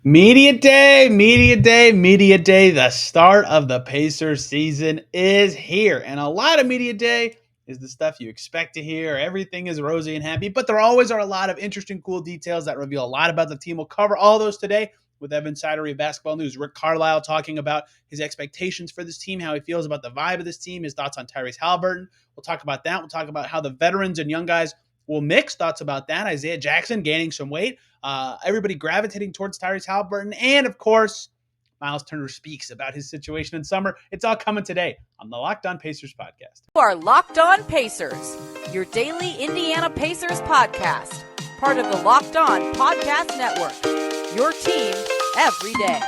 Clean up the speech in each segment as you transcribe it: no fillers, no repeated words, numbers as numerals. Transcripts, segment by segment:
Media day, media day, media day. The start of the Pacers season is here. And a lot of media day is the stuff you expect to hear. Everything is rosy and happy, but there always are a lot of interesting, cool details that reveal a lot about the team. We'll cover all those today with Evan Sidery of Basketball News. Rick Carlisle talking about his expectations for this team, how he feels about the vibe of this team, his thoughts on Tyrese Haliburton. We'll talk about that. We'll talk about how the veterans and young guys will mix. Thoughts about that. Isaiah Jackson gaining some weight. Everybody gravitating towards Tyrese Haliburton. And of course, Myles Turner speaks about his situation in summer. It's all coming today on the Locked On Pacers podcast. You are Locked On Pacers, your daily Indiana Pacers podcast, part of the Locked On Podcast Network, your team every day.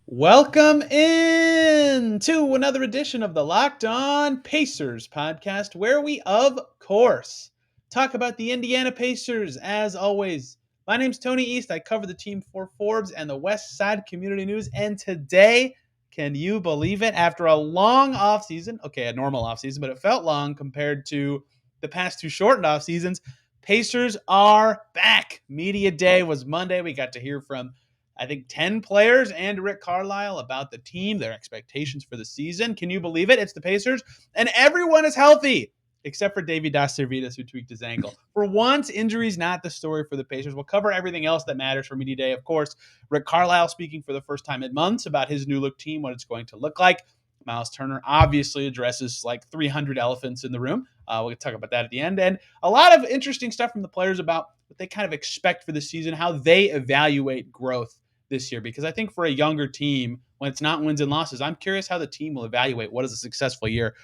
Welcome in to another edition of the Locked On Pacers podcast, where we, of course, talk about the Indiana Pacers. As always, my name's Tony East. I cover the team for Forbes and the West Side Community News. And today, can you believe it? After a long offseason, a normal offseason, but it felt long compared to the past two shortened off seasons, Pacers are back. Media Day was Monday. We got to hear from I think 10 players and Rick Carlisle about the team, their expectations for the season. Can you believe it? It's the Pacers, and everyone is healthy except for Davy Das Servitas, who tweaked his ankle. For once, injuries not the story for the Pacers. We'll cover everything else that matters for Media Day. Of course, Rick Carlisle speaking for the first time in months about his new look team, what it's going to look like. Myles Turner obviously addresses like 300 elephants in the room. We'll talk about that at the end. And a lot of interesting stuff from the players about what they kind of expect for the season, how they evaluate growth this year, because I think for a younger team, when it's not wins and losses, I'm curious how the team will evaluate what is a successful year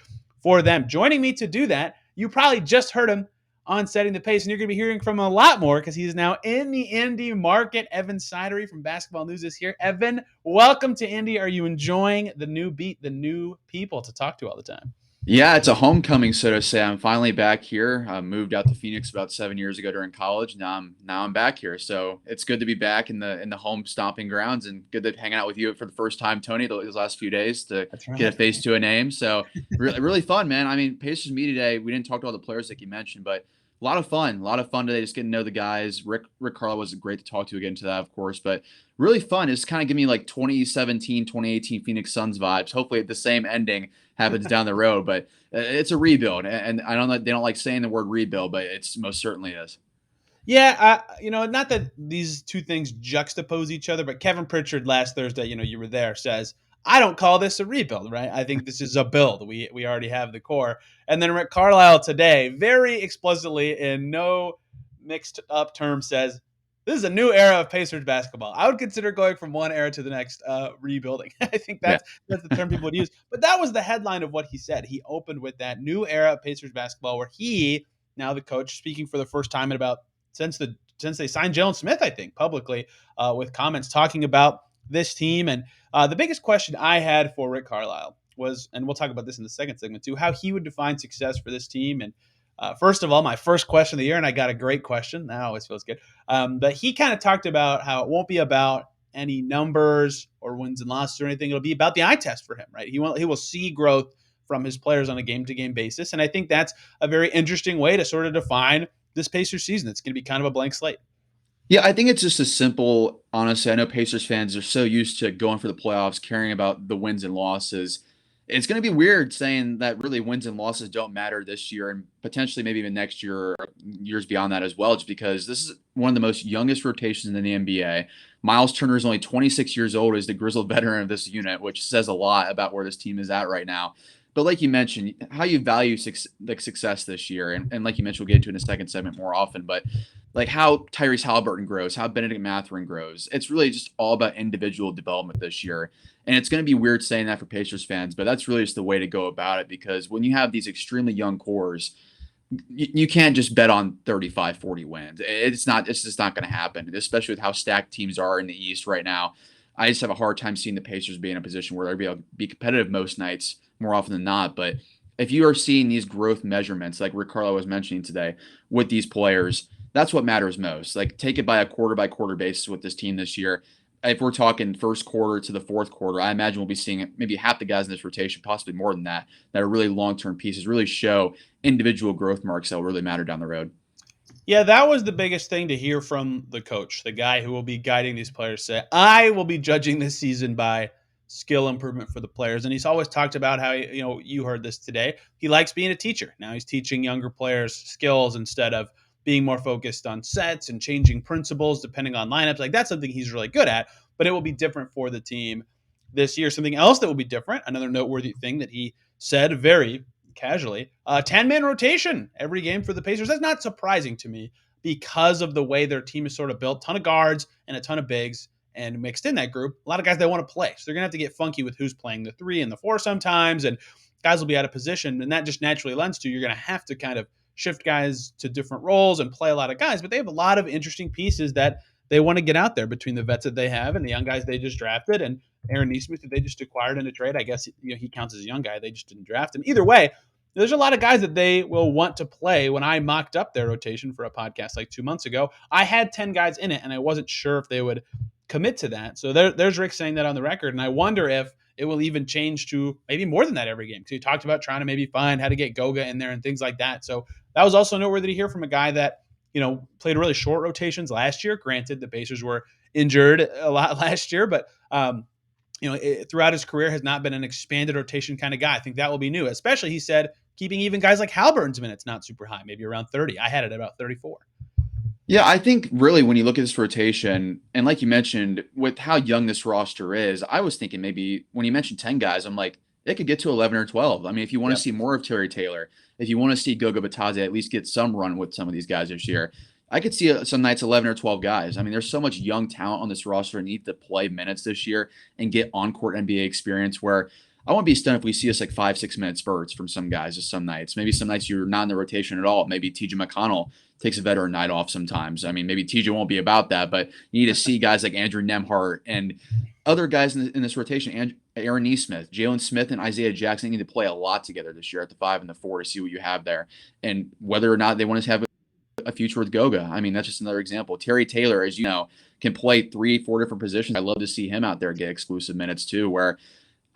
for them. Joining me to do that, you probably just heard him on Setting the Pace, and you're going to be hearing from him a lot more because he's now in the Indy market. Evan Sidery from Basketball News is here. Evan, welcome to Indy. Are you enjoying the new beat, the new people to talk to all the time? Yeah, it's a homecoming, so to say. I'm finally back here. I moved out to Phoenix about 7 years ago during college. Now I'm back here, so it's good to be back in the home stomping grounds, and good to hang out with you for the first time, Tony, these last few days to get a face to a name. So really fun, man. I mean, Pacers Media Day. We didn't talk to all the players like you mentioned, but a lot of fun today. Just getting to know the guys. Rick Carlisle was great to talk to. Get into that, of course, but really fun. It's kind of giving me like 2017, 2018 Phoenix Suns vibes. Hopefully, the same ending happens down the road, but it's a rebuild, and I don't know, they don't like saying the word rebuild, but it's most certainly is. Yeah, not that these two things juxtapose each other, but Kevin Pritchard last Thursday, you were there, says, I don't call this a rebuild, right? I think this is a build. We already have the core. And then Rick Carlisle today, very explicitly in no mixed up terms, says, this is a new era of Pacers basketball. I would consider going from one era to the next rebuilding. I think that's the term people would use. But that was the headline of what he said. He opened with that new era of Pacers basketball where he, now the coach, speaking for the first time in about since they signed Jalen Smith, I think, publicly with comments talking about this team. And the biggest question I had for Rick Carlisle was, and we'll talk about this in the second segment too, how he would define success for this team. And first of all, my first question of the year, and I got a great question. That always feels good. But he kind of talked about how it won't be about any numbers or wins and losses or anything. It'll be about the eye test for him, right? He will see growth from his players on a game-to-game basis. And I think that's a very interesting way to sort of define this Pacers season. It's going to be kind of a blank slate. Yeah, I think it's just as simple, honestly. I know Pacers fans are so used to going for the playoffs, caring about the wins and losses. It's going to be weird saying that really wins and losses don't matter this year and potentially maybe even next year or years beyond that as well, just because this is one of the most youngest rotations in the NBA. Myles Turner is only 26 years old, is the grizzled veteran of this unit, which says a lot about where this team is at right now. But like you mentioned, how you value success this year, and like you mentioned, we'll get into in a second segment more often, but like how Tyrese Haliburton grows, how Benedict Mathurin grows. It's really just all about individual development this year. And it's going to be weird saying that for Pacers fans, but that's really just the way to go about it, because when you have these extremely young cores, you can't just bet on 35, 40 wins. It's just not going to happen, especially with how stacked teams are in the East right now. I just have a hard time seeing the Pacers be in a position where they'll be competitive most nights more often than not. But if you are seeing these growth measurements, like Rick Carlisle was mentioning today with these players, that's what matters most. Like, take it by a quarter-by-quarter basis with this team this year. if we're talking first quarter to the fourth quarter, I imagine we'll be seeing maybe half the guys in this rotation, possibly more than that are really long-term pieces, really show individual growth marks that will really matter down the road. Yeah, that was the biggest thing to hear from the coach, the guy who will be guiding these players. Say, I will be judging this season by skill improvement for the players. And he's always talked about how, you heard this today. He likes being a teacher. Now he's teaching younger players skills instead of being more focused on sets and changing principles depending on lineups. Like that's something he's really good at, but it will be different for the team this year. Something else that will be different, another noteworthy thing that he said very casually, 10-man rotation every game for the Pacers. That's not surprising to me because of the way their team is sort of built. Ton of guards and a ton of bigs, and mixed in that group, a lot of guys that want to play. So they're going to have to get funky with who's playing the 3 and the 4 sometimes, and guys will be out of position. And that just naturally lends to you're going to have to kind of shift guys to different roles and play a lot of guys. But they have a lot of interesting pieces that they want to get out there between the vets that they have and the young guys they just drafted, and Aaron Nesmith that they just acquired in a trade. I guess he counts as a young guy. They just didn't draft him. Either way, there's a lot of guys that they will want to play. When I mocked up their rotation for a podcast like 2 months ago, I had 10 guys in it, and I wasn't sure if they would commit to that. So there's Rick saying that on the record, and I wonder if it will even change to maybe more than that every game. Because he talked about trying to maybe find how to get Goga in there and things like that. So that was also noteworthy to hear from a guy that played really short rotations last year. Granted, the Pacers were injured a lot last year, but throughout his career has not been an expanded rotation kind of guy. I think that will be new, especially, he said, keeping even guys like Haliburton's minutes not super high, maybe around 30. I had it at about 34. Yeah, I think really when you look at this rotation, and like you mentioned, with how young this roster is, I was thinking maybe when you mentioned 10 guys, I'm like, it could get to 11 or 12. I mean, if you want to see more of Terry Taylor, if you want to see Goga Bitadze at least get some run with some of these guys this year, I could see some nights 11 or 12 guys. I mean, there's so much young talent on this roster and need to play minutes this year and get on-court NBA experience where I won't be stunned if we see us like 5-6 minute spurts from some guys just some nights. Maybe some nights you're not in the rotation at all. Maybe TJ McConnell takes a veteran night off sometimes. I mean, maybe TJ won't be about that, but you need to see guys like Andrew Nembhard and other guys in this rotation, Aaron Nesmith, Jalen Smith, and Isaiah Jackson need to play a lot together this year at the 5 and the 4 to see what you have there. And whether or not they want to have a future with Goga. I mean, that's just another example. Terry Taylor, as you know, can play 3-4 different positions. I love to see him out there get exclusive minutes too, where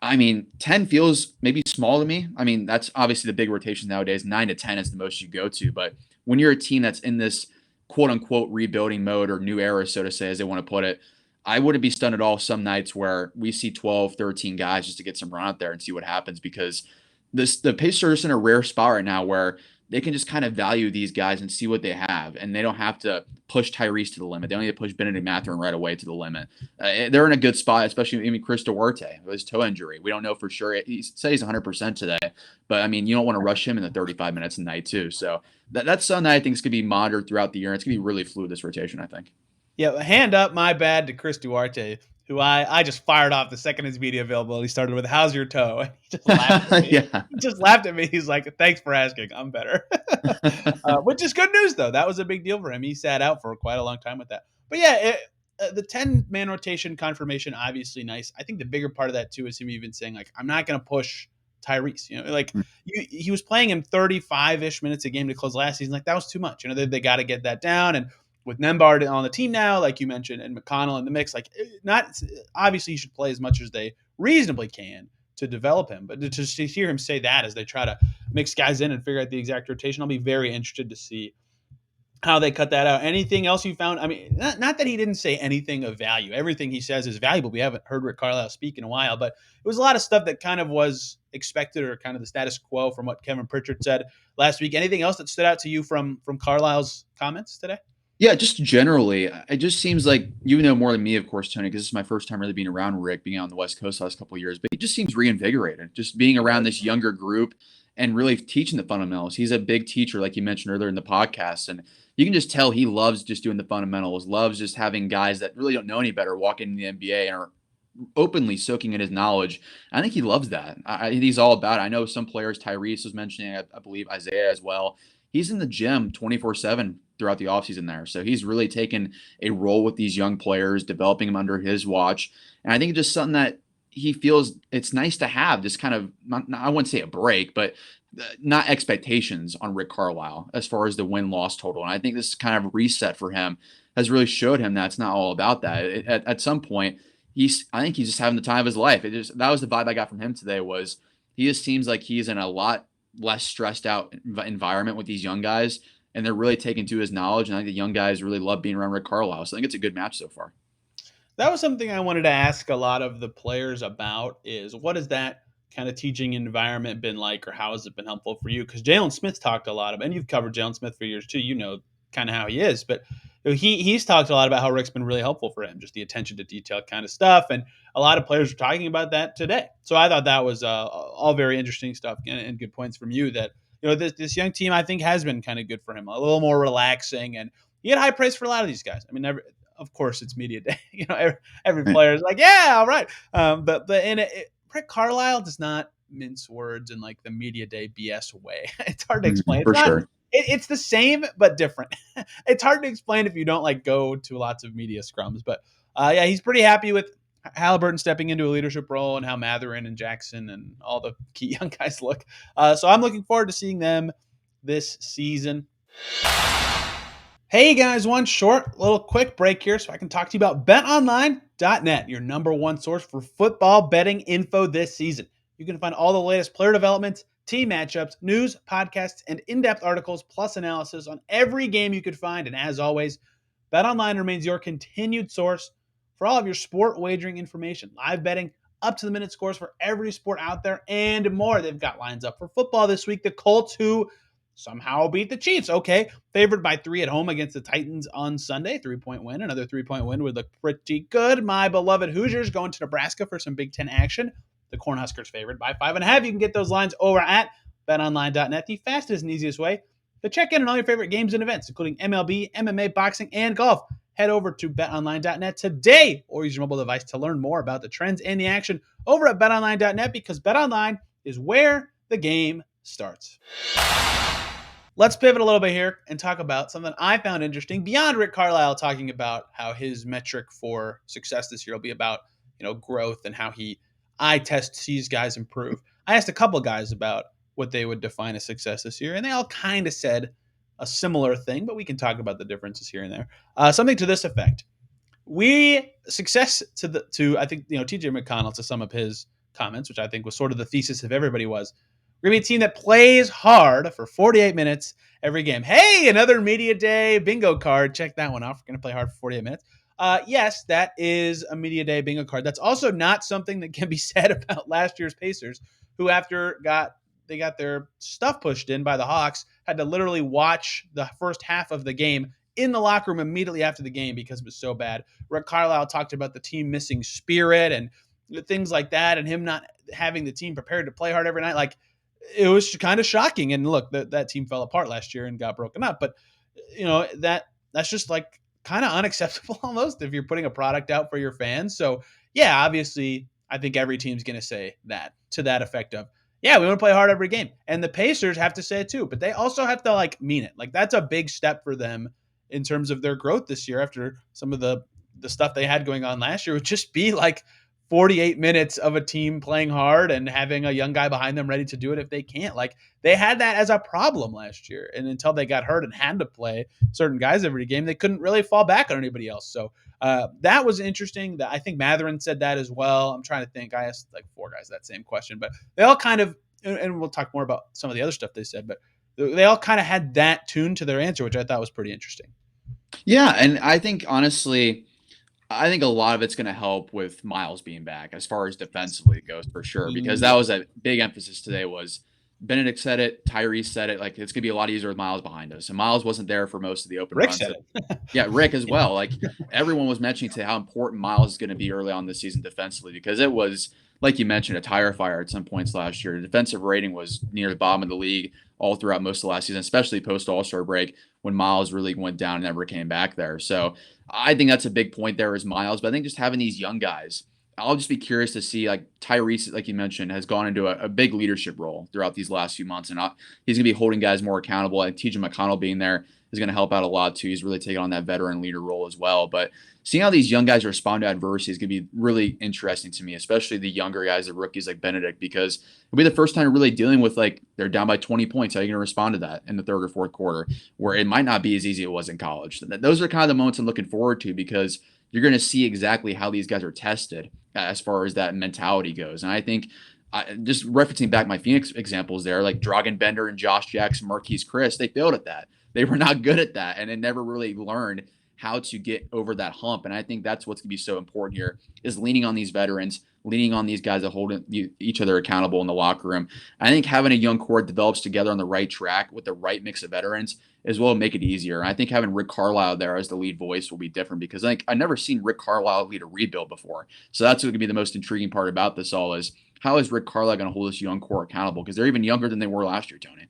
I mean, 10 feels maybe small to me. I mean, that's obviously the big rotation nowadays. 9 to 10 is the most you go to. But when you're a team that's in this quote unquote rebuilding mode or new era, so to say, as they want to put it, I wouldn't be stunned at all some nights where we see 12, 13 guys just to get some run out there and see what happens, because the Pacers are in a rare spot right now where they can just kind of value these guys and see what they have, and they don't have to push Tyrese to the limit. They don't need to push Benedict Mathurin right away to the limit. They're in a good spot, especially even Chris Duarte with his toe injury. We don't know for sure. He said he's 100% today, but I mean, you don't want to rush him in the 35 minutes a night too. So that's something that I think is going to be monitored throughout the year. And it's going to be really fluid, this rotation, I think. Yeah, hand up my bad to Chris Duarte, who I just fired off the second his media availability started with, "How's your toe?" And he just laughed at me. Yeah. He just laughed at me. He's like, "Thanks for asking. I'm better." Which is good news, though. That was a big deal for him. He sat out for quite a long time with that. But yeah, the 10-man rotation confirmation, obviously nice. I think the bigger part of that, too, is him even saying, like, I'm not going to push Tyrese. He was playing him 35-ish minutes a game to close last season. Like, that was too much. They got to get that down. And with Nembhard on the team now, like you mentioned, and McConnell in the mix, like, not obviously he should play as much as they reasonably can to develop him. But to just hear him say that as they try to mix guys in and figure out the exact rotation, I'll be very interested to see how they cut that out. Anything else you found? I mean, not that he didn't say anything of value. Everything he says is valuable. We haven't heard Rick Carlisle speak in a while, but it was a lot of stuff that kind of was expected or kind of the status quo from what Kevin Pritchard said last week. Anything else that stood out to you from Carlisle's comments today? Yeah, just generally, it just seems like you know more than me, of course, Tony, because this is my first time really being around Rick, being out on the West Coast the last couple of years. But he just seems reinvigorated, just being around this younger group and really teaching the fundamentals. He's a big teacher, like you mentioned earlier in the podcast, and you can just tell he loves just doing the fundamentals, loves just having guys that really don't know any better walk into the NBA and are openly soaking in his knowledge. I think he loves that. He's all about it. I know some players, Tyrese was mentioning, I believe Isaiah as well. He's in the gym 24/7 throughout the offseason there. So he's really taken a role with these young players, developing them under his watch. And I think it's just something that he feels it's nice to have this kind of, I wouldn't say a break, but not expectations on Rick Carlisle as far as the win-loss total. And I think this kind of reset for him has really showed him that it's not all about that. At some point, I think he's just having the time of his life. That was the vibe I got from him today. Was he just seems like he's in a lot less stressed out environment with these young guys, and they're really taking to his knowledge. And I think the young guys really love being around Rick Carlisle. So I think it's a good match so far. That was something I wanted to ask a lot of the players about is what has that kind of teaching environment been like, or how has it been helpful for you? Because Jalen Smith talked a lot about, and you've covered Jalen Smith for years too. You know kind of how he is, but he's talked a lot about how Rick's been really helpful for him, just the attention to detail kind of stuff, and a lot of players are talking about that today. So I thought that was all very interesting stuff and good points from you. That this young team I think has been kind of good for him, a little more relaxing, and he had high praise for a lot of these guys. I mean, of course, it's media day. Every player is like, yeah, all right. Rick Carlisle does not mince words in like the media day BS way. It's hard to explain. For sure. It's the same but different. It's hard to explain if you don't like go to lots of media scrums. But yeah, he's pretty happy with Haliburton stepping into a leadership role and how Matherin and Jackson and all the key young guys look. So I'm looking forward to seeing them this season. Hey guys, one short little quick break here so I can talk to you about BetOnline.net, your number one source for football betting info this season. You can find all the latest player developments, team matchups, news, podcasts, and in-depth articles, plus analysis on every game you could find. And as always, BetOnline remains your continued source for all of your sport wagering information, live betting, up-to-the-minute scores for every sport out there, and more. They've got lines up for football this week. The Colts, who somehow beat the Chiefs. Okay, favored by 3 at home against the Titans on Sunday. 3-point win. Another 3-point win would look pretty good. My beloved Hoosiers going to Nebraska for some Big Ten action. The Cornhuskers favored by 5.5. You can get those lines over at betonline.net, the fastest and easiest way to check in on all your favorite games and events, including MLB, MMA, boxing, and golf. Head over to betonline.net today or use your mobile device to learn more about the trends and the action over at betonline.net, because betonline is where the game starts. Let's pivot a little bit here and talk about something I found interesting beyond Rick Carlisle talking about how his metric for success this year will be about, growth and how he eye test sees guys improve. I asked a couple guys about what they would define as success this year, and they all kind of said a similar thing, but we can talk about the differences here and there. Something to this effect. Success to I think, TJ McConnell, to sum up his comments, which I think was sort of the thesis of everybody, was we're going to be a team that plays hard for 48 minutes every game. Hey, another media day bingo card. Check that one off. We're going to play hard for 48 minutes. Yes, that is a media day bingo card. That's also not something that can be said about last year's Pacers, who after they got their stuff pushed in by the Hawks, had to literally watch the first half of the game in the locker room immediately after the game because it was so bad. Rick Carlisle talked about the team missing spirit and things like that, and him not having the team prepared to play hard every night. Like, it was kind of shocking. And look, that team fell apart last year and got broken up. But that's just like kind of unacceptable almost if you're putting a product out for your fans. So yeah, obviously I think every team's going to say that, to that effect of, yeah, we want to play hard every game. And the Pacers have to say it too, but they also have to mean it. Like, that's a big step for them in terms of their growth this year after some of the stuff they had going on last year would just be 48 minutes of a team playing hard and having a young guy behind them ready to do it if they can't. They had that as a problem last year. And until they got hurt and had to play certain guys every game, they couldn't really fall back on anybody else. So that was interesting. I think Matherin said that as well. I'm trying to think. I asked 4 guys that same question, but they all kind of, and we'll talk more about some of the other stuff they said, but they all kind of had that tune to their answer, which I thought was pretty interesting. Yeah, and I think honestly, I think a lot of it's going to help with Myles being back as far as defensively goes, for sure, because that was a big emphasis today. Was Benedict said it, Tyrese said it, it's going to be a lot easier with Myles behind us. And Myles wasn't there for most of the open Rick runs. Said it. Yeah, Rick as well. Everyone was mentioning today how important Myles is going to be early on this season defensively, because it was, like you mentioned, a tire fire at some points last year. The defensive rating was near the bottom of the league all throughout most of the last season, especially post All-Star break when Myles really went down and never came back there. So I think that's a big point there is Myles. But I think just having these young guys I'll just be curious to see, like, Tyrese, like you mentioned, has gone into a big leadership role throughout these last few months, and he's going to be holding guys more accountable. And TJ McConnell being there is going to help out a lot too. He's really taken on that veteran leader role as well. But seeing how these young guys respond to adversity is going to be really interesting to me, especially the younger guys, the rookies like Benedict, because it'll be the first time really dealing with, like, they're down by 20 points. How are you going to respond to that in the third or fourth quarter, where it might not be as easy as it was in college? Those are kind of the moments I'm looking forward to, because you're going to see exactly how these guys are tested as far as that mentality goes. And I think, just referencing back my Phoenix examples there, like Dragan Bender and Josh Jackson, Marquise Chris, they failed at that. They were not good at that, and they never really learned how to get over that hump. And I think that's what's going to be so important here, is leaning on these veterans, leaning on these guys that hold each other accountable in the locker room. I think having a young core develops together on the right track with the right mix of veterans as well make it easier. And I think having Rick Carlisle there as the lead voice will be different, because I've never seen Rick Carlisle lead a rebuild before. So that's going to be the most intriguing part about this all, is how is Rick Carlisle going to hold this young core accountable, because they're even younger than they were last year, Tony.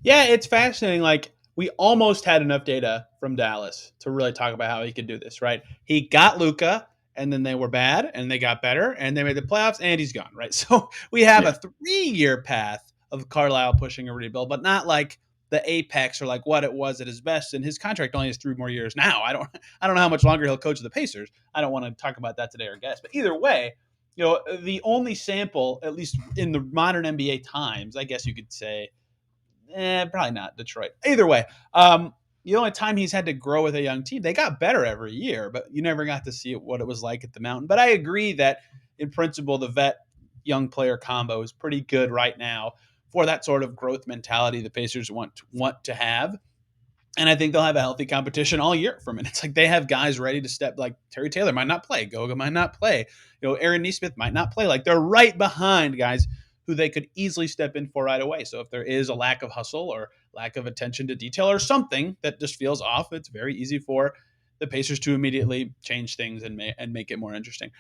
Yeah, it's fascinating. Like, we almost had enough data from Dallas to really talk about how he could do this, right? He got Luka, and then they were bad, and they got better, and they made the playoffs, and he's gone, right? So we have a 3-year path of Carlisle pushing a rebuild, but not like the apex or like what it was at his best. And his contract only has 3 more years now. I don't know how much longer he'll coach the Pacers. I don't want to talk about that today or guess. But either way, the only sample, at least in the modern NBA times, I guess you could say, probably not Detroit. Either way, the only time he's had to grow with a young team, they got better every year, but you never got to see what it was like at the Mountain. But I agree that in principle, the vet young player combo is pretty good right now for that sort of growth mentality the Pacers want to have. And I think they'll have a healthy competition all year from it. It's like they have guys ready to step, like Terry Taylor might not play, Goga might not play, Aaron Nesmith might not play. Like, they're right behind guys who they could easily step in for right away. So if there is a lack of hustle or lack of attention to detail or something that just feels off, it's very easy for the Pacers to immediately change things and make it more interesting.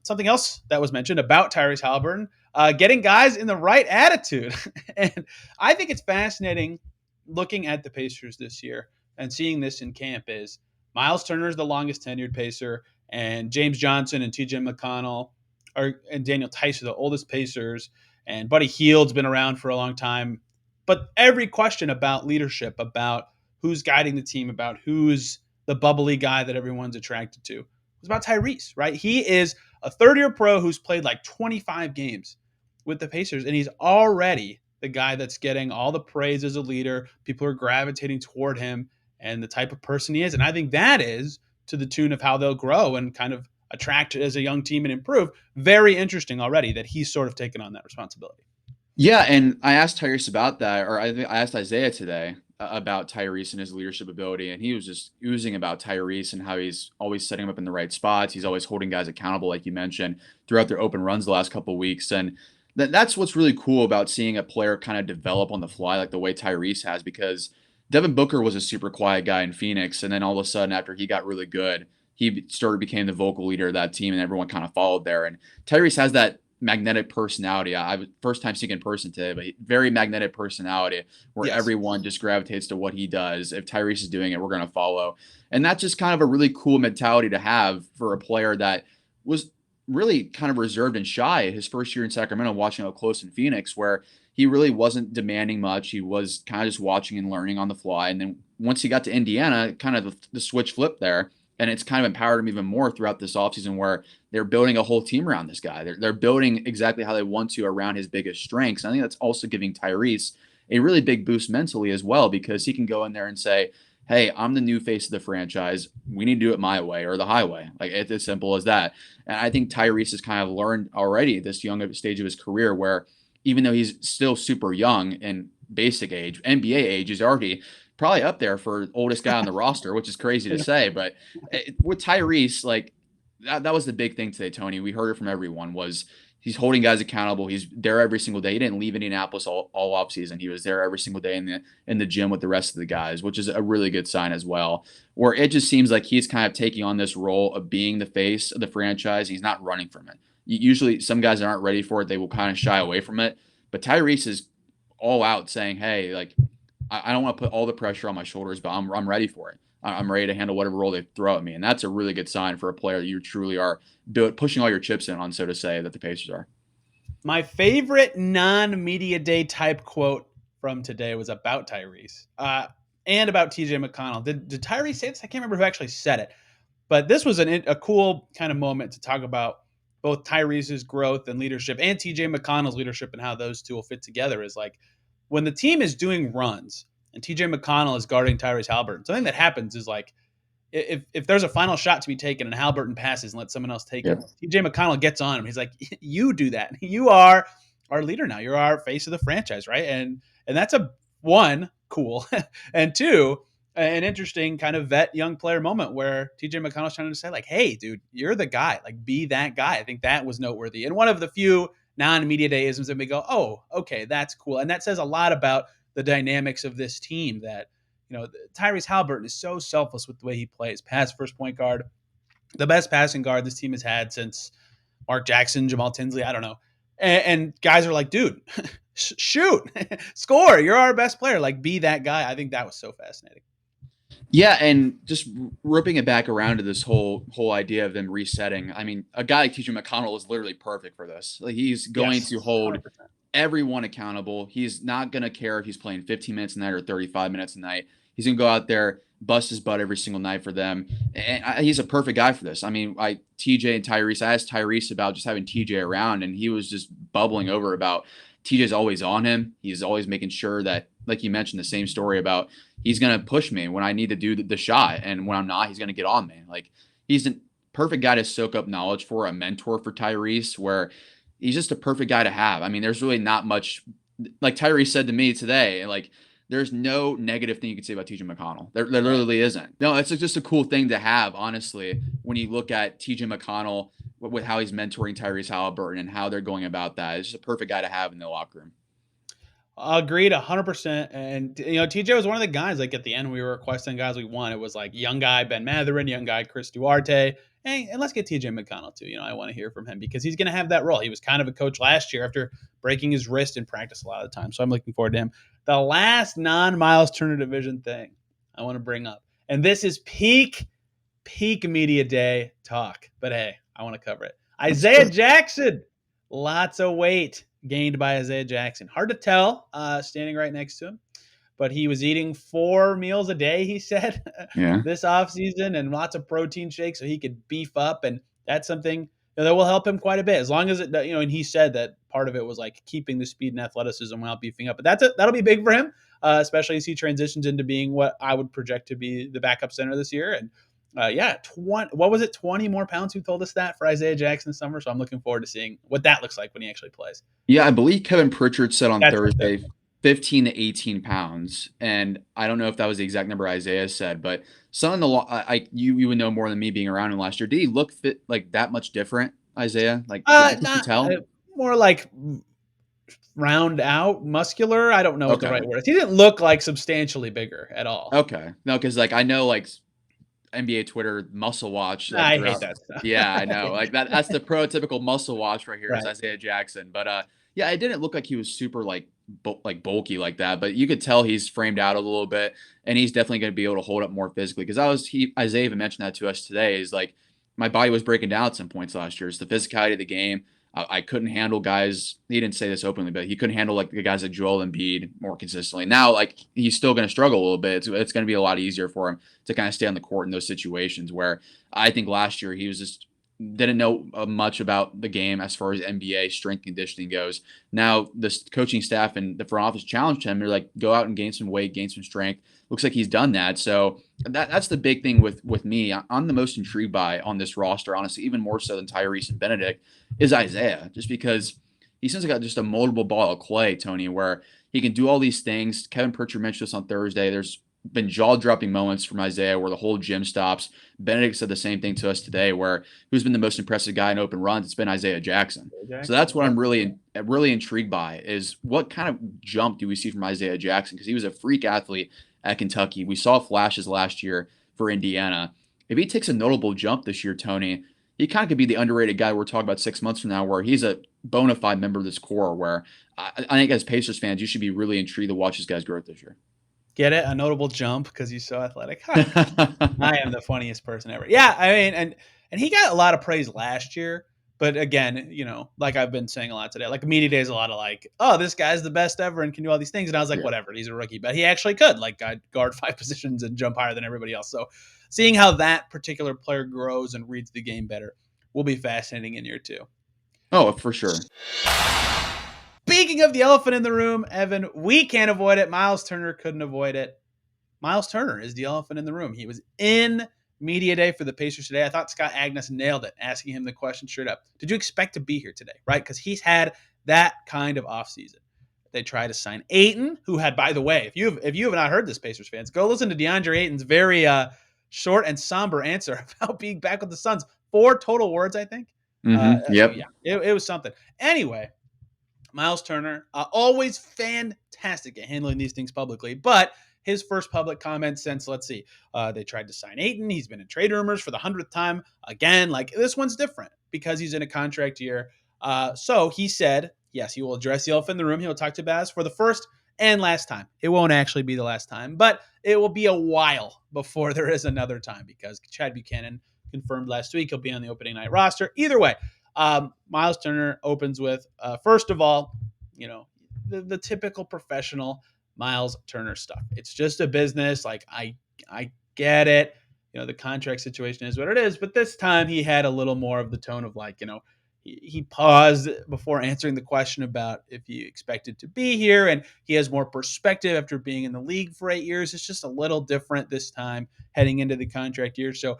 Something else that was mentioned about Tyrese Haliburton, getting guys in the right attitude. And I think it's fascinating looking at the Pacers this year and seeing this in camp is Myles Turner is the longest tenured Pacer, and James Johnson and TJ McConnell and Daniel Tice are the oldest Pacers, and Buddy Hield's been around for a long time. But every question about leadership, about who's guiding the team, about who's the bubbly guy that everyone's attracted to, was about Tyrese, right? He is a third-year pro who's played like 25 games with the Pacers, and he's already the guy that's getting all the praise as a leader. People are gravitating toward him and the type of person he is. And I think that is to the tune of how they'll grow and kind of attract as a young team and improve. Very interesting already that he's sort of taken on that responsibility. Yeah, and I asked Tyrese about that, or I asked Isaiah today about Tyrese and his leadership ability, and he was just oozing about Tyrese and how he's always setting him up in the right spots. He's always holding guys accountable, like you mentioned, throughout their open runs the last couple of weeks. And that's what's really cool about seeing a player kind of develop on the fly, like the way Tyrese has, because Devin Booker was a super quiet guy in Phoenix, and then all of a sudden, after he got really good, he became the vocal leader of that team, and everyone kind of followed there. And Tyrese has that magnetic personality. I was first time seeing in person today, but very magnetic personality where everyone just gravitates to what he does. If Tyrese is doing it, we're going to follow. And that's just kind of a really cool mentality to have for a player that was really kind of reserved and shy his first year in Sacramento, watching up close in Phoenix, where he really wasn't demanding much. He was kind of just watching and learning on the fly. And then once he got to Indiana, kind of the switch flipped there. And it's kind of empowered him even more throughout this offseason, where they're building a whole team around this guy. They're building exactly how they want to around his biggest strengths. And I think that's also giving Tyrese a really big boost mentally as well, because he can go in there and say, hey, I'm the new face of the franchise. We need to do it my way or the highway. Like, it's as simple as that. And I think Tyrese has kind of learned already this young stage of his career, where even though he's still super young in basic age, NBA age, he's already probably up there for oldest guy on the roster, which is crazy to say. But with Tyrese, like that was the big thing today, Tony. We heard it from everyone, was he's holding guys accountable. He's there every single day. He didn't leave Indianapolis all offseason. He was there every single day in the gym with the rest of the guys, which is a really good sign as well. Where it just seems like he's kind of taking on this role of being the face of the franchise. He's not running from it. Usually some guys that aren't ready for it, they will kind of shy away from it. But Tyrese is all out saying, hey, like, I don't want to put all the pressure on my shoulders, but I'm ready for it. I'm ready to handle whatever role they throw at me. And that's a really good sign for a player that you truly are pushing all your chips in on, so to say, that the Pacers are. My favorite non-media day type quote from today was about Tyrese and about TJ McConnell. Did Tyrese say this? I can't remember who actually said it, but this was a cool kind of moment to talk about both Tyrese's growth and leadership and TJ McConnell's leadership and how those two will fit together. Is like when the team is doing runs and TJ McConnell is guarding Tyrese Haliburton, something that happens is like if there's a final shot to be taken and Haliburton passes and lets someone else take it, TJ McConnell gets on him. He's like, "You do that. You are our leader now. You're our face of the franchise, right?" And that's a one cool, and two, an interesting kind of vet young player moment where TJ McConnell's trying to say like, "Hey, dude, you're the guy. Like, be that guy." I think that was noteworthy and one of the few non-media day isms that we go, "Oh, okay, that's cool," and that says a lot about the dynamics of this team that Tyrese Haliburton is so selfless with the way he plays. Pass first point guard, the best passing guard this team has had since Mark Jackson, Jamal Tinsley. I don't know. And guys are like, dude, shoot, score. You're our best player. Like, be that guy. I think that was so fascinating. Yeah, and just ripping it back around to this whole idea of them resetting. I mean, a guy like TJ McConnell is literally perfect for this. Like, he's going to hold 100%. Everyone accountable. He's not going to care if he's playing 15 minutes a night or 35 minutes a night. He's going to go out there, bust his butt every single night for them. And he's a perfect guy for this. I mean, TJ and Tyrese, I asked Tyrese about just having TJ around, and he was just bubbling over about TJ's always on him. He's always making sure that, like you mentioned, the same story about he's going to push me when I need to do the shot. And when I'm not, he's going to get on me. Like, he's a perfect guy to soak up knowledge for, a mentor for Tyrese, where he's just a perfect guy to have. I mean, there's really not much, like Tyrese said to me today, like, there's no negative thing you can say about TJ McConnell. There literally isn't. No, it's just a cool thing to have, honestly, when you look at TJ McConnell with how he's mentoring Tyrese Haliburton and how they're going about that. It's just a perfect guy to have in the locker room. Agreed 100%. And, TJ was one of the guys, like at the end, we were requesting guys we want. It was like young guy, Ben Mathurin, young guy, Chris Duarte. Hey, and let's get TJ McConnell too. I want to hear from him because he's going to have that role. He was kind of a coach last year after breaking his wrist in practice a lot of the time. So I'm looking forward to him. The last non-Myles Turner division thing I want to bring up, and this is peak media day talk, but hey, I want to cover it. Isaiah Jackson, lots of weight gained by Isaiah Jackson. Hard to tell standing right next to him, but he was eating 4 meals a day, he said, this offseason, and lots of protein shakes so he could beef up. And that's something that will help him quite a bit as long as it, and he said that part of it was like keeping the speed and athleticism while beefing up. But that'll be big for him, especially as he transitions into being what I would project to be the backup center this year. And what was it? 20 more pounds. Who told us that for Isaiah Jackson this summer? So I'm looking forward to seeing what that looks like when he actually plays. Yeah, I believe Kevin Pritchard said on Thursday 15 to 18 pounds. And I don't know if that was the exact number Isaiah said, but you would know more than me being around him last year. Did he look fit like that much different, Isaiah? Like, you tell? More like round out, muscular. I don't know what the right word is. He didn't look like substantially bigger at all. Okay. No, because like I know like NBA Twitter muscle watch. Like, I hate that stuff. Yeah, I know. Like that's the prototypical muscle watch right here. Right. Is Isaiah Jackson. But yeah, it didn't look like he was super like bulky like that. But you could tell he's framed out a little bit, and he's definitely going to be able to hold up more physically. Because Isaiah even mentioned that to us today. Is like my body was breaking down at some points last year. It's the physicality of the game. I couldn't handle guys. He didn't say this openly, but he couldn't handle like the guys like Joel Embiid more consistently. Now, like he's still going to struggle a little bit. It's going to be a lot easier for him to kind of stay on the court in those situations where I think last year he was just didn't know much about the game as far as NBA strength conditioning goes. Now the coaching staff and the front office challenged him. They're like, go out and gain some weight, gain some strength. Looks like he's done that. So that's the big thing with me. I'm the most intrigued by on this roster, honestly, even more so than Tyrese and Benedict, is Isaiah, just because he seems like just a moldable ball of clay, Tony, where he can do all these things. Kevin Pritchard mentioned this on Thursday. There's been jaw-dropping moments from Isaiah where the whole gym stops. Benedict said the same thing to us today, where who's been the most impressive guy in open runs? It's been Isaiah Jackson. So that's what I'm really intrigued by, is what kind of jump do we see from Isaiah Jackson? Because he was a freak athlete at Kentucky. We saw flashes last year for Indiana. If he takes a notable jump this year, Tony, he kind of could be the underrated guy we're talking about 6 months from now, where he's a bona fide member of this core, where I think as Pacers fans, you should be really intrigued to watch this guy's growth this year. Get it? A notable jump because he's so athletic. I am the funniest person ever. Yeah, I mean, and he got a lot of praise last year, but again, like I've been saying a lot today, like media day is a lot of like, oh, this guy's the best ever and can do all these things, and I was like, Yeah. whatever, he's a rookie, but he actually could like guard 5 positions and jump higher than everybody else. So seeing how that particular player grows and reads the game better will be fascinating in year 2. Oh, for sure. Speaking of the elephant in the room, Evan, we can't avoid it. Myles Turner couldn't avoid it. Myles Turner is the elephant in the room. He was in media day for the Pacers today. I thought Scott Agnes nailed it, asking him the question straight up. Did you expect to be here today? Right? Because he's had that kind of offseason. They tried to sign Ayton, who had, by the way, if you have not heard this, Pacers fans, go listen to DeAndre Ayton's very short and somber answer about being back with the Suns. 4 total words, I think. Yep. Yeah, it was something. Anyway, Myles Turner, always fantastic at handling these things publicly, but his first public comment since, let's see, they tried to sign Ayton. He's been in trade rumors for the 100th time. Again, like this one's different because he's in a contract year. So he said, yes, he will address the elephant in the room. He will talk to Baz for the first and last time. It won't actually be the last time, but it will be a while before there is another time because Chad Buchanan confirmed last week he'll be on the opening night roster. Either way, Myles Turner opens with, first of all, the typical professional Myles Turner stuff. It's just a business. Like I get it. The contract situation is what it is. But this time he had a little more of the tone of like, he paused before answering the question about if he expected to be here, and he has more perspective after being in the league for 8 years. It's just a little different this time heading into the contract year. So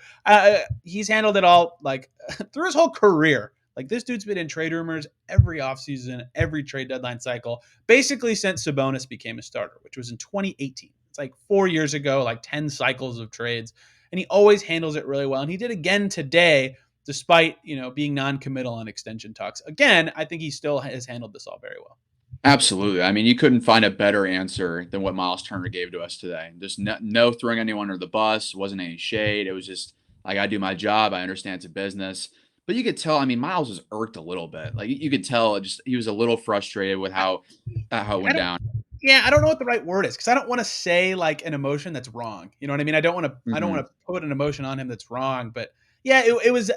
he's handled it all like through his whole career. Like this dude's been in trade rumors every offseason, every trade deadline cycle, basically since Sabonis became a starter, which was in 2018. It's like 4 years ago, like 10 cycles of trades. And he always handles it really well. And he did again today, despite, being non-committal on extension talks. Again, I think he still has handled this all very well. Absolutely. I mean, you couldn't find a better answer than what Myles Turner gave to us today. Just no throwing anyone under the bus. Wasn't any shade. It was just like, I do my job. I understand it's a business. But you could tell, I mean, Myles was irked a little bit. Like you could tell just he was a little frustrated with how it went down. Yeah, I don't know what the right word is because I don't want to say like an emotion that's wrong. You know what I mean? I don't want to put an emotion on him that's wrong. But yeah, it was.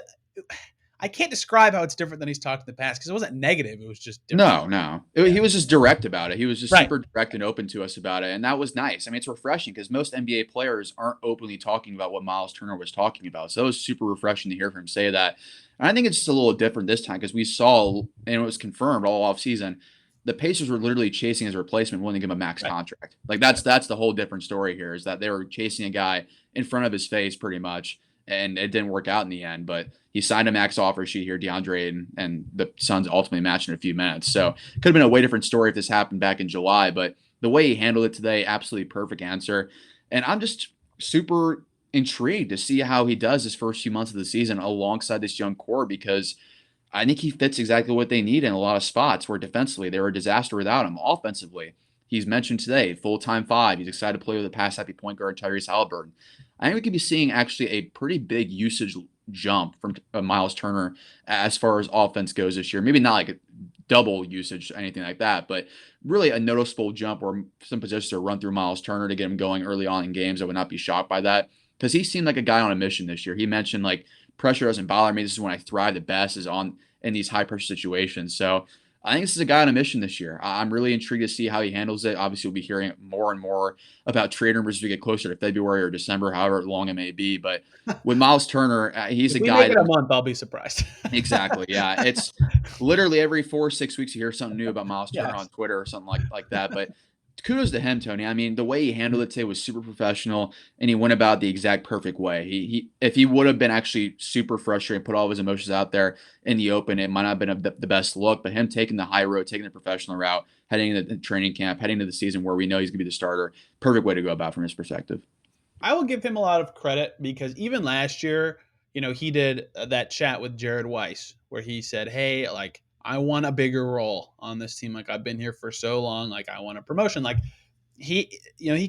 I can't describe how it's different than he's talked in the past because it wasn't negative. It was just different. No. He was just direct about it. He was just super direct and open to us about it. And that was nice. I mean, it's refreshing because most NBA players aren't openly talking about what Myles Turner was talking about. So it was super refreshing to hear him say that. And I think it's just a little different this time because we saw, and it was confirmed all offseason, the Pacers were literally chasing his replacement, willing to give him a max contract. Like that's the whole different story here is that they were chasing a guy in front of his face pretty much. And it didn't work out in the end, but he signed a max offer sheet here, DeAndre, and the Suns ultimately matched in a few minutes. So it could have been a way different story if this happened back in July, but the way he handled it today, absolutely perfect answer. And I'm just super intrigued to see how he does his first few months of the season alongside this young core because I think he fits exactly what they need in a lot of spots where defensively they were a disaster without him. Offensively, he's mentioned today, full-time 5. He's excited to play with a pass-happy point guard, Tyrese Haliburton. I think we could be seeing actually a pretty big usage jump from Myles Turner as far as offense goes this year. Maybe not like a double usage or anything like that, but really a noticeable jump where some positions are run through Myles Turner to get him going early on in games. I would not be shocked by that because he seemed like a guy on a mission this year. He mentioned like pressure doesn't bother me. This is when I thrive the best is in these high pressure situations. So I think this is a guy on a mission this year. I'm really intrigued to see how he handles it. Obviously, we'll be hearing more and more about trade rumors as we get closer to February or December, however long it may be. But with Myles Turner, he's if a we guy make it a month, I'll be surprised. Exactly. Yeah. It's literally every 4 or 6 weeks you hear something new about Myles Turner on Twitter or something like that. But kudos to him, Tony. I mean, the way he handled it today was super professional, and he went about the exact perfect way. He if he would have been actually super frustrated and put all of his emotions out there in the open, it might not have been the best look. But him taking the high road, taking the professional route, heading into the training camp, heading into the season where we know he's going to be the starter, perfect way to go about from his perspective. I will give him a lot of credit because even last year, he did that chat with Jared Weiss where he said, "Hey, like I want a bigger role on this team. Like I've been here for so long. Like I want a promotion." Like he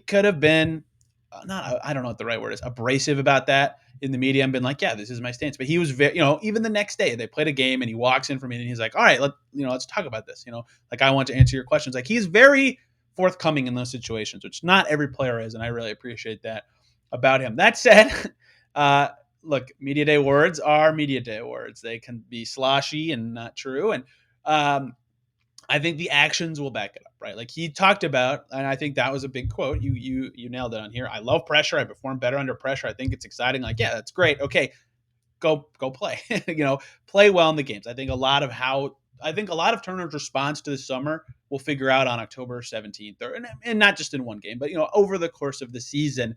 could have been I don't know what the right word is, abrasive about that in the media and been like, "Yeah, this is my stance." But he was very, even the next day they played a game and he walks in for me and he's like, "All right, let's talk about this. Like I want to answer your questions." Like he's very forthcoming in those situations, which not every player is, and I really appreciate that about him. That said, look, media day words are media day words. They can be sloshy and not true, and I think the actions will back it up, right? Like he talked about, and I think that was a big quote. You nailed it on here. I love pressure. I perform better under pressure. I think it's exciting. Like, yeah, that's great. Okay, go play. Play well in the games. I think a lot of Turner's response to the summer we'll figure out on October 17th, and not just in one game, but over the course of the season,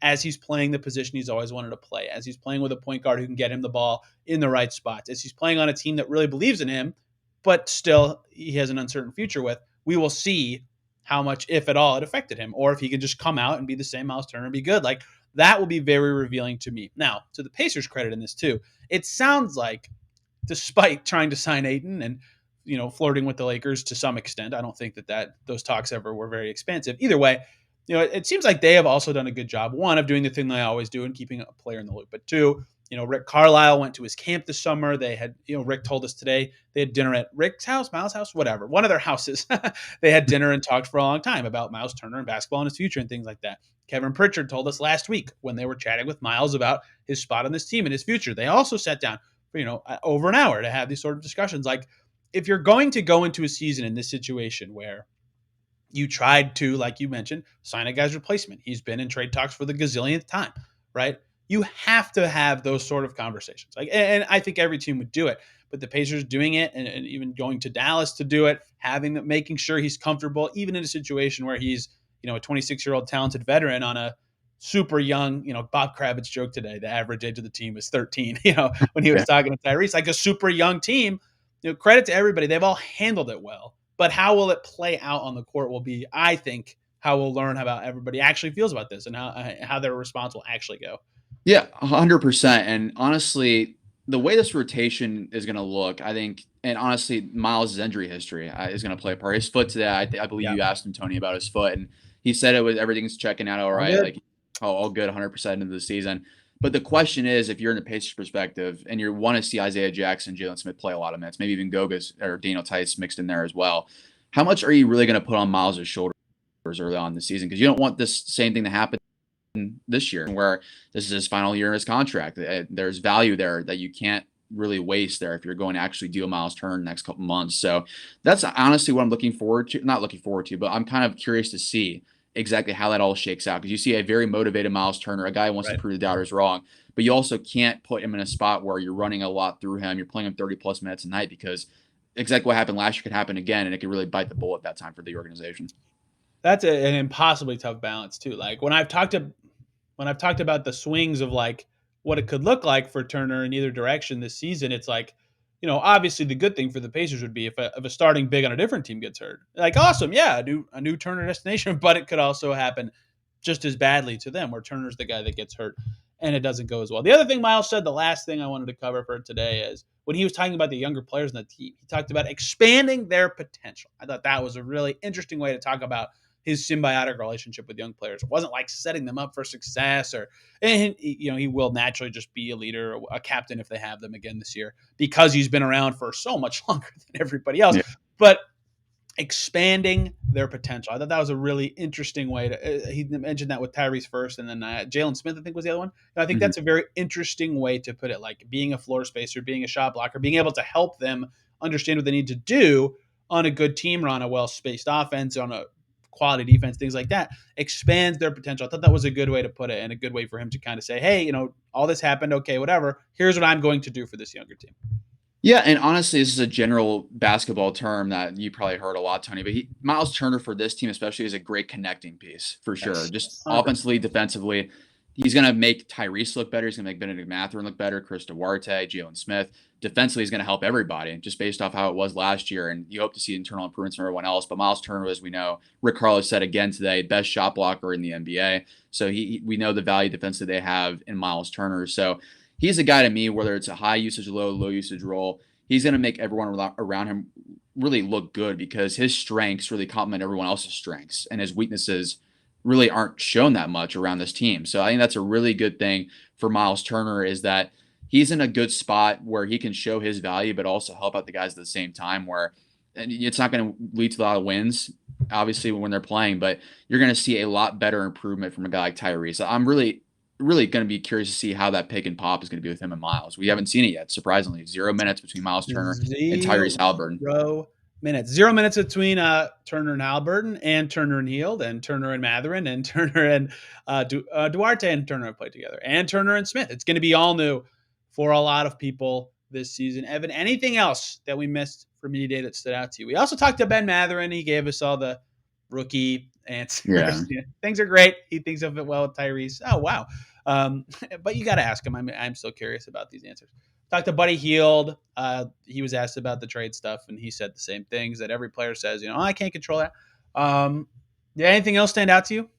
as he's playing the position he's always wanted to play, as he's playing with a point guard who can get him the ball in the right spots, as he's playing on a team that really believes in him, but still he has an uncertain future with. We will see how much, if at all, it affected him, or if he could just come out and be the same Myles Turner and be good. Like that will be very revealing to me. Now, to the Pacers' credit in this too, it sounds like, despite trying to sign Ayton and flirting with the Lakers to some extent, I don't think that those talks ever were very expansive. Either way, it seems like they have also done a good job. One, of doing the thing they always do and keeping a player in the loop. But two, Rick Carlisle went to his camp this summer. They had, Rick told us today they had dinner at Rick's house, Myles' house, whatever, one of their houses. They had dinner and talked for a long time about Myles Turner and basketball and his future and things like that. Kevin Pritchard told us last week when they were chatting with Myles about his spot on this team and his future. They also sat down for, over an hour to have these sort of discussions. Like, if you're going to go into a season in this situation where you tried to, like you mentioned, sign a guy's replacement, he's been in trade talks for the gazillionth time, right? You have to have those sort of conversations. Like, and I think every team would do it, but the Pacers doing it, and even going to Dallas to do it, making sure he's comfortable, even in a situation where he's, a 26-year-old talented veteran on a super young, Bob Kravitz joked today, the average age of the team is 13, when he was talking to Tyrese, like a super young team. Credit to everybody. They've all handled it well. But how will it play out on the court will be, I think, how we'll learn how everybody actually feels about this and how their response will actually go. Yeah, 100%. And honestly, the way this rotation is going to look, I think, and honestly, Myles' injury history is going to play a part. His foot today, I believe you asked him, Tony, about his foot, and he said everything's checking out all right, like all good, 100% into the season. But the question is, if you're in the Pacers perspective and you want to see Isaiah Jackson, Jalen Smith play a lot of minutes, maybe even Gogas or Daniel Tice mixed in there as well, how much are you really going to put on Myles' shoulders early on in the season? Because you don't want this same thing to happen this year, where this is his final year in his contract. There's value there that you can't really waste there if you're going to actually deal Myles Turner in the next couple months. So that's honestly what I'm looking forward to. Not looking forward to, but I'm kind of curious to see exactly how that all shakes out, because you see a very motivated Myles Turner, a guy who wants to prove the doubters wrong, but you also can't put him in a spot where you're running a lot through him. You're playing him 30 plus minutes a night, because exactly what happened last year could happen again, and it could really bite the bullet that time for the organization. That's an impossibly tough balance too. Like when I've talked about the swings of like what it could look like for Turner in either direction this season, it's like, obviously the good thing for the Pacers would be if a starting big on a different team gets hurt. Like, awesome, yeah, a new Turner destination, but it could also happen just as badly to them, where Turner's the guy that gets hurt and it doesn't go as well. The other thing Myles said, the last thing I wanted to cover for today, is when he was talking about the younger players in the team, he talked about expanding their potential. I thought that was a really interesting way to talk about his symbiotic relationship with young players. It wasn't like setting them up for success, and he will naturally just be a leader, a captain if they have them again this year, because he's been around for so much longer than everybody else. Yeah. But expanding their potential, I thought that was a really interesting way to. He mentioned that with Tyrese first, and then Jalen Smith, I think, was the other one. And I think that's a very interesting way to put it. Like being a floor spacer, being a shot blocker, being able to help them understand what they need to do on a good team run, a well-spaced offense, on a quality defense, things like that, expands their potential. I thought that was a good way to put it, and a good way for him to kind of say, hey, all this happened. Okay, whatever. Here's what I'm going to do for this younger team. Yeah, and honestly, this is a general basketball term that you probably heard a lot, Tony, but Myles Turner for this team especially is a great connecting piece for sure. Yes. Just 100%. Offensively, defensively. He's going to make Tyrese look better. He's going to make Benedict Mathurin look better, Chris Duarte, Jalen Smith. Defensively, he's going to help everybody, just based off how it was last year. And you hope to see internal improvements from everyone else. But Myles Turner, as we know, Rick Carlisle said again today, best shot blocker in the NBA. So we know the value defensively they have in Myles Turner. So he's a guy to me, whether it's a high usage, low usage role, he's going to make everyone around him really look good, because his strengths really complement everyone else's strengths, and his weaknesses really aren't shown that much around this team. So I think that's a really good thing for Myles Turner, is that he's in a good spot where he can show his value, but also help out the guys at the same time, where and it's not going to lead to a lot of wins, obviously, when they're playing, but you're going to see a lot better improvement from a guy like Tyrese. I'm really going to be curious to see how that pick and pop is going to be with him and Myles. We haven't seen it yet, surprisingly. 0 minutes between Myles Turner and Tyrese Haliburton. 0 minutes. 0 minutes between Turner and Haliburton, and Turner and Heald, and Turner and Matherin, and Turner and Duarte and Turner have played together, and Turner and Smith. It's going to be all new for a lot of people this season. Evan, anything else that we missed from media day that stood out to you? We also talked to Ben Matherin. He gave us all the rookie answers. Yeah. Things are great. He thinks of it well with Tyrese. Oh, wow. But you got to ask him. I'm still curious about these answers. Talked to Buddy Hield. He was asked about the trade stuff, and he said the same things that every player says. I can't control that. Did anything else stand out to you?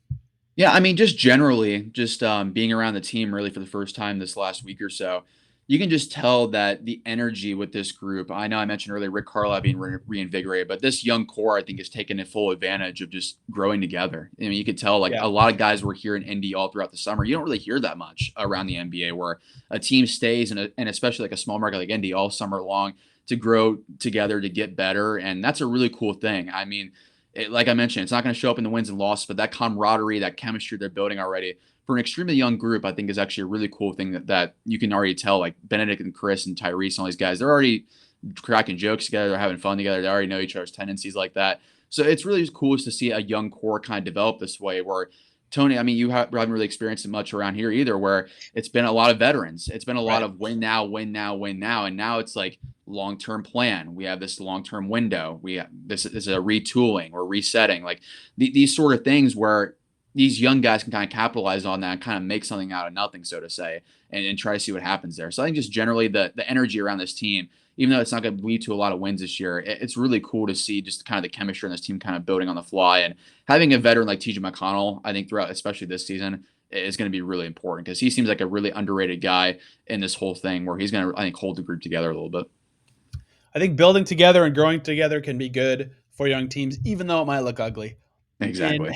Yeah, I mean, just generally, just being around the team really for the first time this last week or so, you can just tell that the energy with this group. I know I mentioned earlier Rick Carlisle being reinvigorated, but this young core, I think, is taking a full advantage of just growing together. I mean, you could tell like Yeah. a lot of guys were here in Indy all throughout the summer. You don't really hear that much around the NBA where a team stays, and especially like a small market like Indy all summer long to grow together to get better. And that's a really cool thing. I mean, like I mentioned, it's not going to show up in the wins and losses, but that camaraderie, that chemistry they're building already for an extremely young group, I think is actually a really cool thing that you can already tell. Like Benedict and Chris and Tyrese and all these guys, they're already cracking jokes together. They're having fun together. They already know each other's tendencies like that. So it's really cool to see a young core kind of develop this way where Tony, I mean, you haven't really experienced it much around here either, where it's been a lot of veterans. It's been a lot of win now, win now, win now. And now it's like long-term plan. We have this long-term window. This is a retooling or resetting, like these sort of things where these young guys can kind of capitalize on that and kind of make something out of nothing, so to say, and try to see what happens there. So I think just generally the energy around this team, even though it's not going to lead to a lot of wins this year, it's really cool to see just kind of the chemistry in this team kind of building on the fly. And having a veteran like TJ McConnell, I think throughout, especially this season, is going to be really important because he seems like a really underrated guy in this whole thing where he's going to, I think, hold the group together a little bit. I think building together and growing together can be good for young teams, even though it might look ugly in Exactly.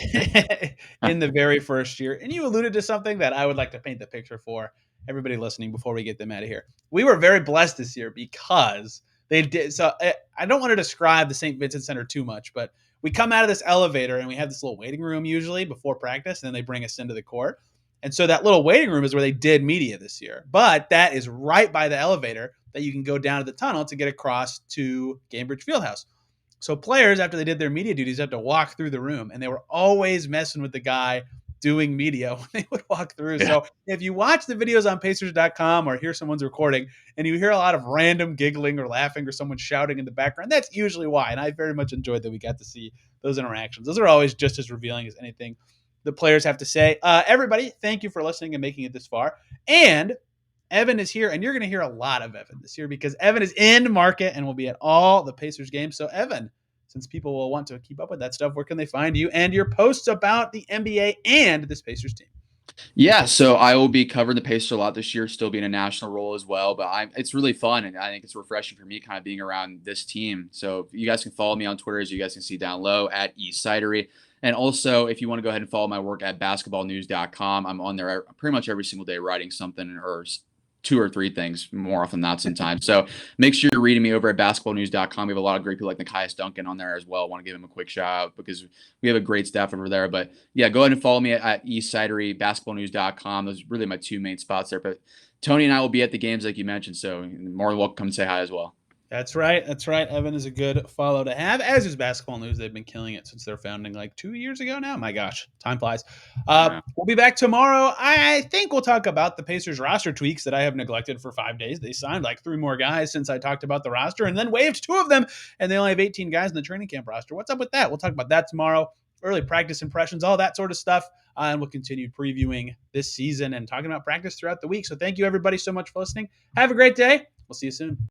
in the very first year. And you alluded to something that I would like to paint the picture for everybody listening before we get them out of here. We were very blessed this year because they did. So I don't want to describe the St. Vincent Center too much, but we come out of this elevator and we have this little waiting room usually before practice, and then they bring us into the court. And so that little waiting room is where they did media this year. But that is right by the elevator that you can go down to the tunnel to get across to Cambridge Fieldhouse. So players, after they did their media duties, have to walk through the room, and they were always messing with the guy doing media when they would walk through. Yeah. So if you watch the videos on Pacers.com or hear someone's recording and you hear a lot of random giggling or laughing or someone shouting in the background, that's usually why. And I very much enjoyed that we got to see those interactions. Those are always just as revealing as anything the players have to say. Everybody, thank you for listening and making it this far. And Evan is here, and you're going to hear a lot of Evan this year because Evan is in market and will be at all the Pacers games. So, Evan, since people will want to keep up with that stuff, where can they find you and your posts about the NBA and this Pacers team? Yeah, so I will be covering the Pacers a lot this year, still being a national role as well. But it's really fun, and I think it's refreshing for me kind of being around this team. So you guys can follow me on Twitter, as you guys can see down low, at Sidery. And also, if you want to go ahead and follow my work at basketballnews.com, I'm on there pretty much every single day writing something or two or three things more often than not sometimes. So make sure you're reading me over at basketballnews.com. We have a lot of great people like Nikias Duncan on there as well. I want to give him a quick shout out because we have a great staff over there. But yeah, go ahead and follow me at Sidery, basketballnews.com. Those are really my two main spots there. But Tony and I will be at the games like you mentioned. So more than welcome to come say hi as well. That's right. That's right. Evan is a good follow to have, as is Basketball News. They've been killing it since their founding like 2 years ago now. My gosh, time flies. We'll be back tomorrow. I think we'll talk about the Pacers roster tweaks that I have neglected for 5 days. They signed like 3 more guys since I talked about the roster and then waived 2 of them, and they only have 18 guys in the training camp roster. What's up with that? We'll talk about that tomorrow. Early practice impressions, all that sort of stuff. And we'll continue previewing this season and talking about practice throughout the week. So thank you, everybody, so much for listening. Have a great day. We'll see you soon.